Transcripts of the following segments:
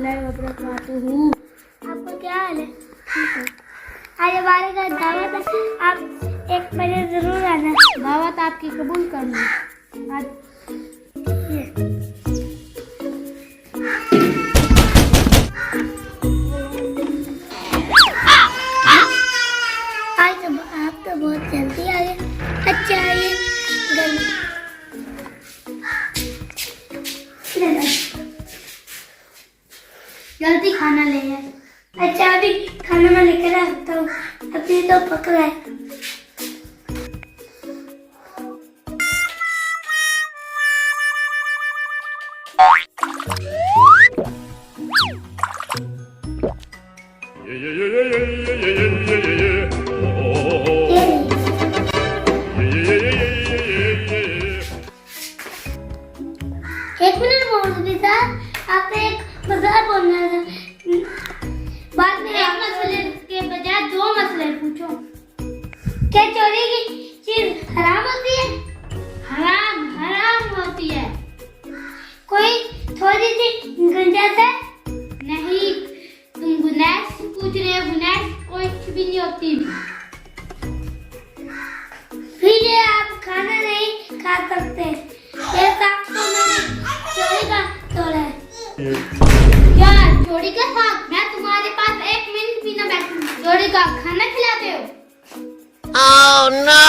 रहमतुल्लाहि व बरकातुहू। आपको क्या हाल है? आज हमारे घर दावत है, आप 1 बजे जरूर आना। दावत आपकी कबूल करनी। आज आप तो बहुत जल्दी आ गए। अच्छा आइए घर में। जल्दी खाना ले आए। अच्छा अभी खाना मैं लेकर आता हूँ, अभी तो पक रहा है। एक मिनट मौलवी साहब, आपने एक मसला बोलना था। बाद में एक मसले के बजाय 2 मसले पूछो। क्या चोरी की चीज हराम होती है? हराम होती है। कोई थोड़ी सी गुंजाइश है? नहीं, तुम गुनाह पूछ रहे हो। गुनाह कुछ भी नहीं होती। फिर ये आप खाना नहीं खा सकते। ये साग तो मैंने चोरी का तोड़ा है। क्या चोरी का साग? मैं तुम्हारे पास 1 मिनट भी ना बैठूं। चोरी का खाना खिलाते हो? Oh no!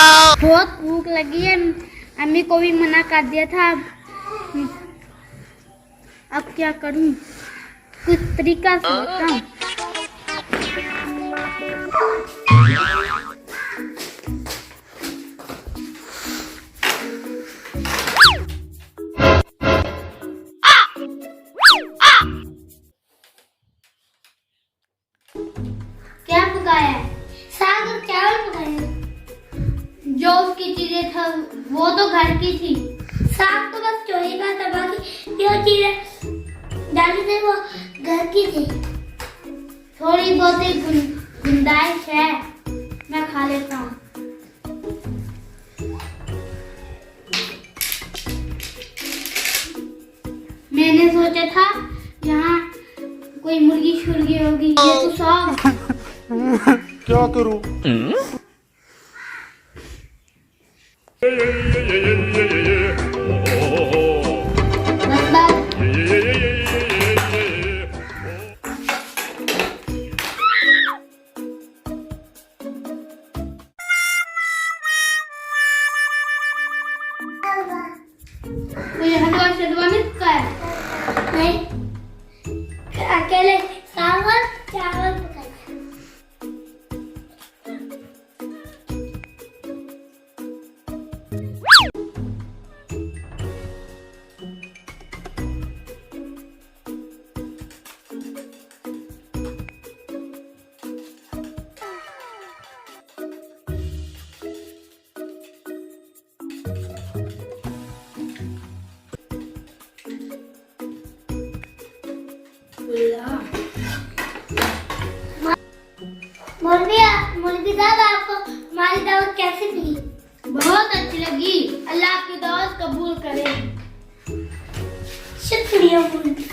बहुत भूख लगी है, अम्मी को भी मना कर दिया था। अब क्या करूं? कुछ तरीका सोचता हूं। क्या पकाया है? साग और चावल पकाए हैं। जो उसकी चीजें था वो तो घर की थी। साग तो बस चोरी का था, बाकी जो चीजें डाली थी वो घर की थी। थोड़ी बहुत ही गुंजाइश है, मैं खा लेता हूँ। मैंने सोचा था यहाँ कोई मुर्गी शुर्गी होगी, ये तो साग। क्या करूं? बस बस। कोई हलवा शलवा नहीं पकाया? नहीं, अकेले साग और चावल पकाए। मौलवी साहब, आपको हमारी दावत कैसी लगी? बहुत अच्छी लगी। अल्लाह आपकी दावत कबूल करे। शुक्रिया मौलवी।